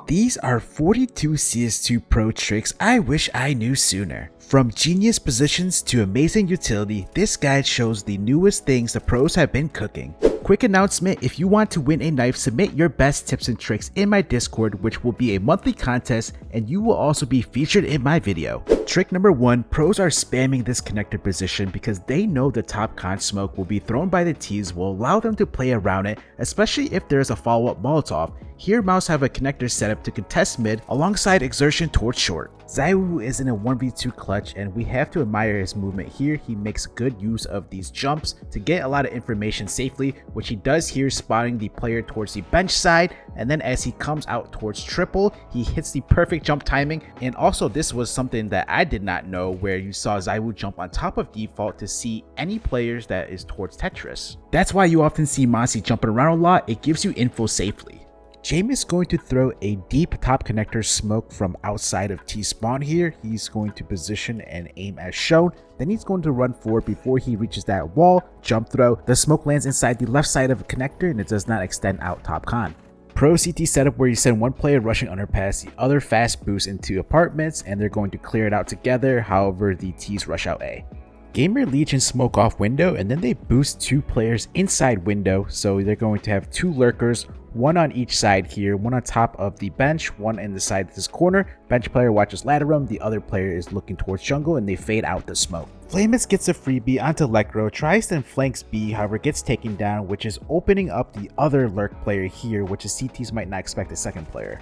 These are 42 CS2 pro tricks I wish I knew sooner. From genius positions to amazing utility, this guide shows the newest things the pros have been cooking. Quick announcement, if you want to win a knife, submit your best tips and tricks in my Discord, which will be a monthly contest, and you will also be featured in my video. Trick number 1, pros are spamming this connector position because they know the top con smoke will be thrown by the T's will allow them to play around it, especially if there is a follow-up Molotov. Here Mouse have a connector setup to contest mid alongside exertion towards short. ZywOo is in a 1v2 clutch and we have to admire his movement here. He makes good use of these jumps to get a lot of information safely, which he does here, spotting the player towards the bench side, and then as he comes out towards triple, he hits the perfect jump timing. And also this was something that I did not know, where you saw ZywOo jump on top of default to see any players that is towards Tetris. That's why you often see Mossy jumping around a lot. It gives you info safely. James is going to throw a deep top connector smoke from outside of T spawn here. He's going to position and aim as shown. Then he's going to run forward before he reaches that wall, jump throw. The smoke lands inside the left side of a connector and it does not extend out top con. Pro CT setup where you send one player rushing underpass, the other fast boost into apartments, and they're going to clear it out together. However, the T's rush out A. Gamer Legion smoke off window and then they boost 2 players inside window, so they're going to have 2 lurkers, one on each side here, one on top of the bench, one in the side of this corner. Bench player watches ladder room, the other player is looking towards jungle, and they fade out the smoke. Flamus gets a freebie onto Electro, tries and flanks B, however gets taken down, which is opening up the other lurk player here, which is CTs might not expect a second player.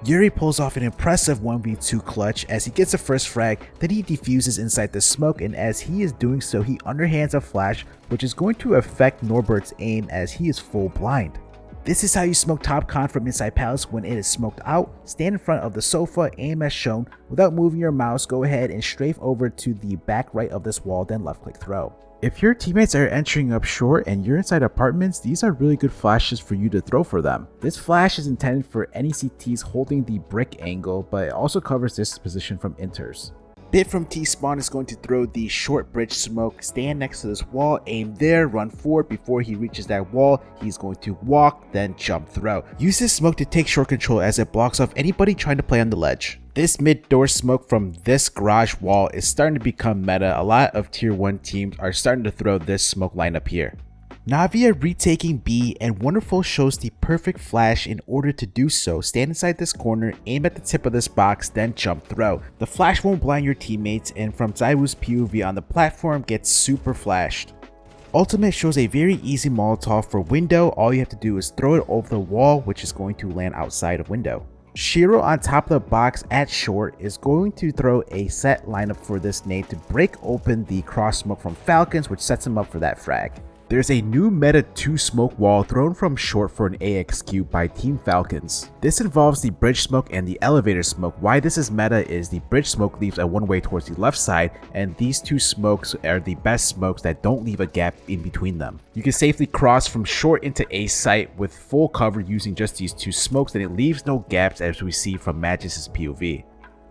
Yuri pulls off an impressive 1v2 clutch as he gets a first frag, then he defuses inside the smoke, and as he is doing so he underhands a flash, which is going to affect Norbert's aim as he is full blind. This is how you smoke top con from inside palace when it is smoked out. Stand in front of the sofa, aim as shown. Without moving your mouse, go ahead and strafe over to the back right of this wall, then left click throw. If your teammates are entering up short and you're inside apartments, these are really good flashes for you to throw for them. This flash is intended for any CTs holding the brick angle, but it also covers this position from inters. Bit from T spawn is going to throw the short bridge smoke, stand next to this wall, aim there, run forward. Before he reaches that wall, he's going to walk, then jump throw. Use this smoke to take short control as it blocks off anybody trying to play on the ledge. This mid door smoke from this garage wall is starting to become meta. A lot of tier 1 teams are starting to throw this smoke lineup here. Navia retaking B, and Wonderful shows the perfect flash in order to do so. Stand inside this corner, aim at the tip of this box, then jump throw. The flash won't blind your teammates, and from ZywOo's POV on the platform gets super flashed. Ultimate shows a very easy Molotov for window. All you have to do is throw it over the wall, which is going to land outside of window. Shiro on top of the box at short is going to throw a set lineup for this nade to break open the cross smoke from Falcons, which sets him up for that frag. There's a new meta 2 smoke wall thrown from short for an AXQ by Team Falcons. This involves the bridge smoke and the elevator smoke. Why this is meta is the bridge smoke leaves a one way towards the left side, and these 2 smokes are the best smokes that don't leave a gap in between them. You can safely cross from short into A site with full cover using just these 2 smokes, and it leaves no gaps as we see from Magus' POV.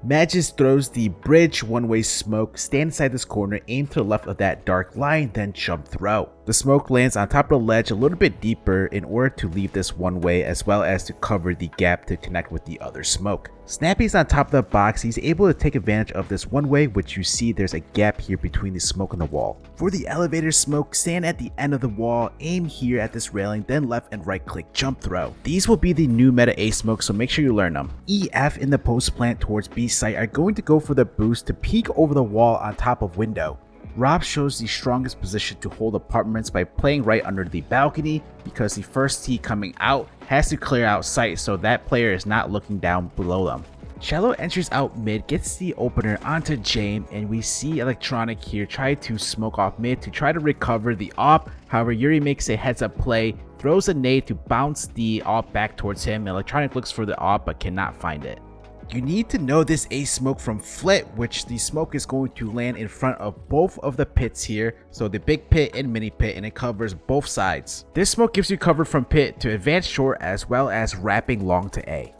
Magus throws the bridge one-way smoke, stand inside this corner, aim to the left of that dark line, then jump throw. The smoke lands on top of the ledge a little bit deeper in order to leave this one way, as well as to cover the gap to connect with the other smoke. Snappy's on top of the box. He's able to take advantage of this one way, which you see there's a gap here between the smoke and the wall. For the elevator smoke, stand at the end of the wall, aim here at this railing, then left and right click jump throw. These will be the new meta A smoke, so make sure you learn them. EF in the post plant towards B site are going to go for the boost to peek over the wall on top of window. Rob shows the strongest position to hold apartments by playing right under the balcony, because the first T coming out has to clear out sight so that player is not looking down below them. Shallow enters out mid, gets the opener onto James, and we see Electronic here try to smoke off mid to try to recover the op. However, Yuri makes a heads up play, throws a nade to bounce the op back towards him. Electronic looks for the op but cannot find it. You need to know this A smoke from Flit, which the smoke is going to land in front of both of the pits here, so the big pit and mini pit, and it covers both sides. This smoke gives you cover from pit to advance short as well as wrapping long to A.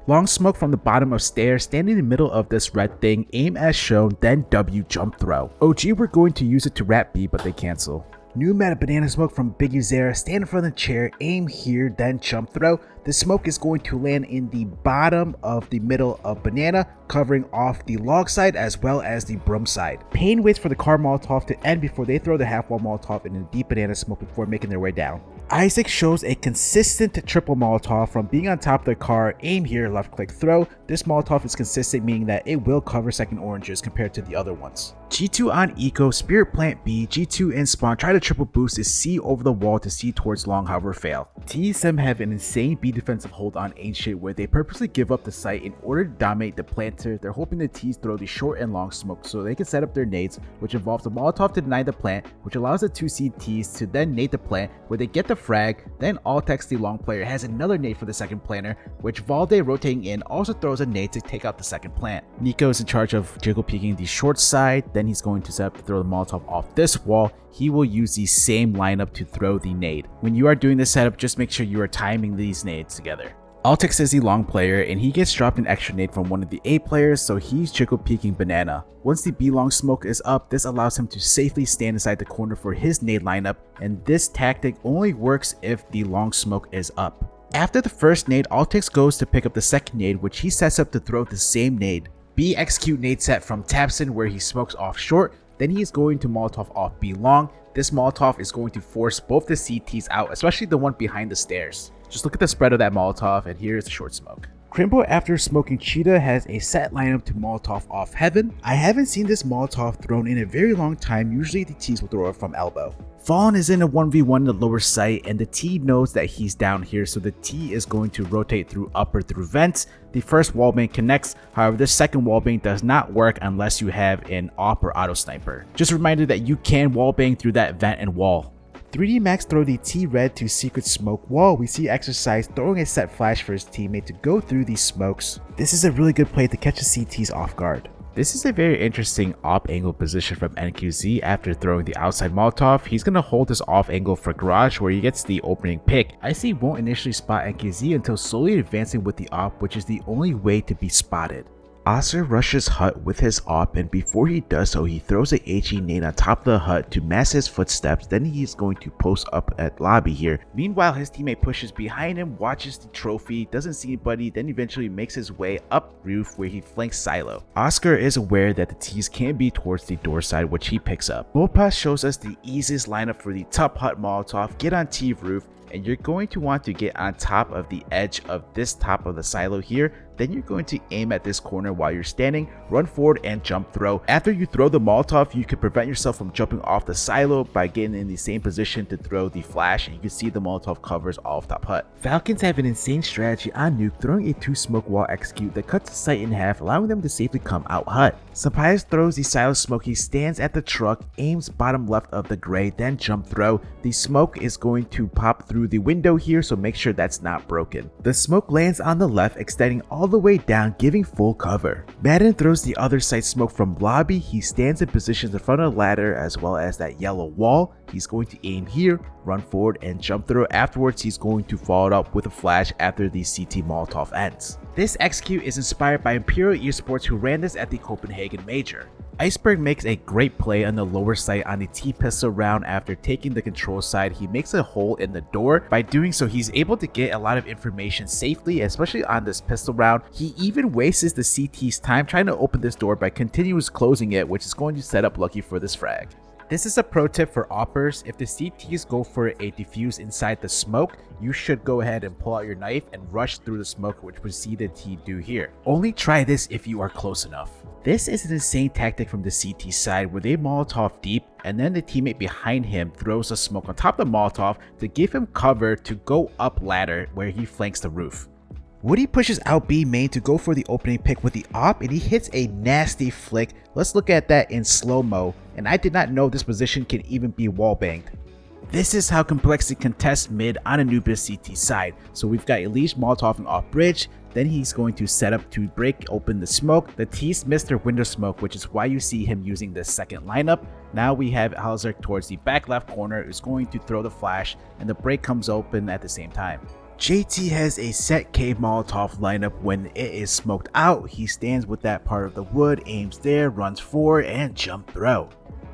Long smoke from the bottom of stairs, stand in the middle of this red thing, aim as shown, then W jump throw. OG were going to use it to wrap B, but they cancel. New meta banana smoke from Big Uzera, stand in front of the chair, aim here, then jump throw. The smoke is going to land in the bottom of the middle of banana, covering off the log side as well as the broom side. Pain waits for the car Molotov to end before they throw the half wall Molotov in the deep banana smoke before making their way down. Isaac shows a consistent triple Molotov from being on top of the car, aim here, left click throw. This Molotov is consistent, meaning that it will cover second oranges compared to the other ones. G2 on Eco, Spirit Plant B, G2 in Spawn, try to triple boost is C over the wall to C towards long, however fail. TSM have an insane B defensive hold on Ancient where they purposely give up the site in order to dominate the planter. They're hoping the T's throw the short and long smoke so they can set up their nades, which involves a Molotov to deny the plant, which allows the 2C T's to then nade the plant where they get the frag. Then Altex, the long player, has another nade for the second planter, which Valde rotating in also throws a nade to take out the second plant. Nico is in charge of jiggle peeking the short side, then he's going to set up to throw the Molotov off this wall. He will use the same lineup to throw the nade. When you are doing this setup, just make sure you are timing these nades together. Altex is the long player and he gets dropped an extra nade from one of the A players, so he's jiggle peeking banana. Once the B long smoke is up, this allows him to safely stand inside the corner for his nade lineup, and this tactic only works if the long smoke is up. After the first nade, Altex goes to pick up the second nade, which he sets up to throw the same nade. B execute nade set from Tapson where he smokes off short, then he is going to Molotov off B long. This Molotov is going to force both the CTs out, especially the one behind the stairs. Just look at the spread of that Molotov, and here's the short smoke. Crimbo, after smoking Cheetah, has a set lineup to Molotov off Heaven. I haven't seen this Molotov thrown in a very long time. Usually the T's will throw it from elbow. Fallen is in a 1v1 in the lower site, and the T knows that he's down here, so the T is going to rotate through upper through vents. The first wallbang connects, however the second wallbang does not work unless you have an AWP or auto sniper. Just a reminder that you can wallbang through that vent and wall. 3D Max throw the T red to secret smoke wall. We see Exercise throwing a set flash for his teammate to go through these smokes. This is a really good play to catch the CTs off guard. This is a very interesting off angle position from NQZ. After throwing the outside Molotov, he's going to hold this off angle for Garage where he gets the opening pick. IC won't initially spot NQZ until slowly advancing with the op, which is the only way to be spotted. Oscar rushes hut with his op, and before he does so, he throws a HE nade on top of the hut to mask his footsteps. Then he is going to post up at lobby here. Meanwhile, his teammate pushes behind him, watches the trophy, doesn't see anybody, then eventually makes his way up roof where he flanks Silo. Oscar is aware that the T's can be towards the door side, which he picks up. Bopas shows us the easiest lineup for the top hut Molotov. Get on T roof, and you're going to want to get on top of the edge of this top of the silo here. Then you're going to aim at this corner while you're standing, run forward and jump throw. After you throw the Molotov, you can prevent yourself from jumping off the silo by getting in the same position to throw the flash, and you can see the Molotov covers all of top hut. Falcons have an insane strategy on Nuke, throwing a 2 smoke wall execute that cuts the site in half, allowing them to safely come out hut. Sampaias throws the silo smoke. He stands at the truck, aims bottom left of the gray, then jump throw. The smoke is going to pop through the window here, so make sure that's not broken. The smoke lands on the left, extending all the way down, giving full cover. Madden throws the other side smoke from lobby. He stands in positions in front of the ladder as well as that yellow wall. He's going to aim here, run forward and jump through. Afterwards, he's going to follow it up with a flash after the CT Molotov ends. This execute is inspired by Imperial Esports, who ran this at the Copenhagen Major. Iceberg makes a great play on the lower side on the T-pistol round. After taking the control side, he makes a hole in the door. By doing so, he's able to get a lot of information safely, especially on this pistol round. He even wastes the CT's time trying to open this door by continuously closing it, which is going to set up Lucky for this frag. This is a pro tip for oppers. If the CTs go for a defuse inside the smoke, you should go ahead and pull out your knife and rush through the smoke, which we see the T do here. Only try this if you are close enough. This is an insane tactic from the CT side where they Molotov deep, and then the teammate behind him throws a smoke on top of the Molotov to give him cover to go up ladder where he flanks the roof. Woody pushes out B main to go for the opening pick with the op, and he hits a nasty flick. Let's look at that in slow-mo, and I did not know this position can even be wall-banged. This is how Complexity contests mid on Anubis CT side. So we've got Elish Molotoving off bridge, then he's going to set up to break open the smoke. The T's missed their window smoke, which is why you see him using the second lineup. Now we have Halzerk towards the back left corner, who's going to throw the flash, and the break comes open at the same time. JT has a set cave Molotov lineup. When it is smoked out, he stands with that part of the wood, aims there, runs forward, and jump throw.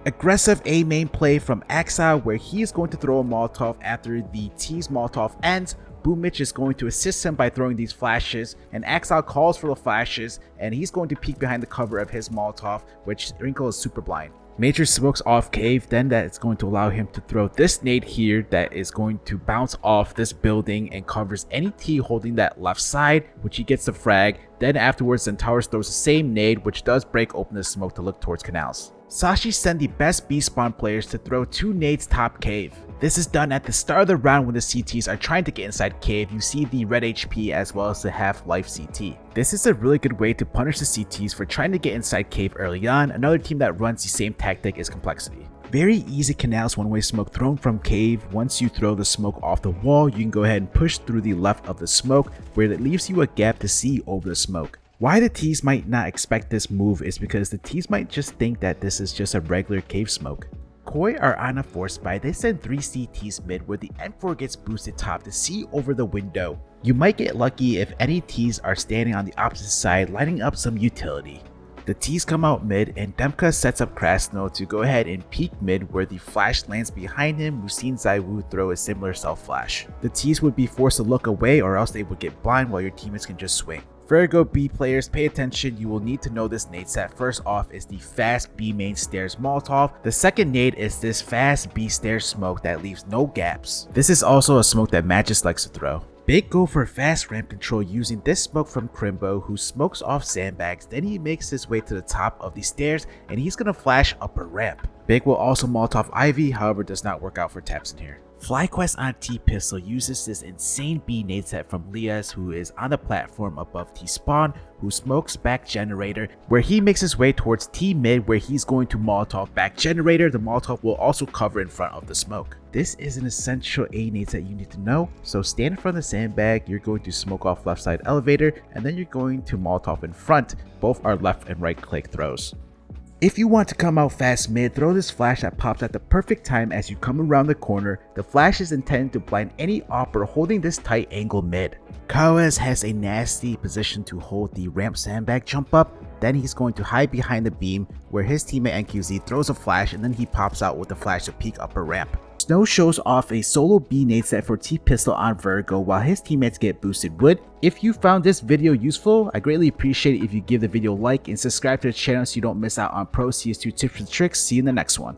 Aggressive A main play from Axa, where he is going to throw a Molotov after the T's Molotov ends. Boomich is going to assist him by throwing these flashes, and Axel calls for the flashes, and he's going to peek behind the cover of his Molotov, which Wrinkle is super blind. Major smokes off Cave, then that is going to allow him to throw this nade here that is going to bounce off this building and covers any T holding that left side, which he gets the frag. Then afterwards, Centaurus throws the same nade, which does break open the smoke to look towards canals. Sashi send the best B spawn players to throw 2 nades top Cave. This is done at the start of the round when the CTs are trying to get inside Cave. You see the red HP as well as the half-life CT. This is a really good way to punish the CTs for trying to get inside Cave early on. Another team that runs the same tactic is Complexity. Very easy canals one-way smoke thrown from Cave. Once you throw the smoke off the wall, you can go ahead and push through the left of the smoke where it leaves you a gap to see over the smoke. Why the Ts might not expect this move is because the Ts might just think that this is just a regular Cave smoke. Koi are on a force buy. They send 3 CTs mid where the M4 gets boosted top to see over the window. You might get lucky if any Ts are standing on the opposite side lining up some utility. The Ts come out mid and Demka sets up Krasno to go ahead and peek mid where the flash lands behind him. We've seen Zaiwu throw a similar self flash. The Ts would be forced to look away or else they would get blind while your teammates can just swing. Vertigo B players, pay attention. You will need to know this nade set. First off is the fast B main stairs Molotov. The second nade is this fast B stairs smoke that leaves no gaps. This is also a smoke that Magis likes to throw. Big go for fast ramp control using this smoke from Crimbo, who smokes off sandbags. Then he makes his way to the top of the stairs and he's gonna flash up a ramp. Big will also Molotov Ivy, however does not work out for Tapson here. FlyQuest on T-Pistol uses this insane B nade set from Lias, who is on the platform above T-Spawn, who smokes back generator, where he makes his way towards T-Mid where he's going to Molotov back generator. The Molotov will also cover in front of the smoke. This is an essential A nade set you need to know, so stand in front of the sandbag, you're going to smoke off left side elevator, and then you're going to Molotov in front. Both are left and right click throws. If you want to come out fast mid, throw this flash that pops at the perfect time as you come around the corner. The flash is intended to blind any opper holding this tight angle mid. Kawes has a nasty position to hold the ramp sandbag jump up, then he's going to hide behind the beam where his teammate NQZ throws a flash and then he pops out with the flash to peek up a ramp. Snow shows off a solo B nade set for T-Pistol on Vertigo while his teammates get boosted wood. If you found this video useful, I greatly appreciate it if you give the video a like and subscribe to the channel so you don't miss out on pro CS2 tips and tricks. See you in the next one.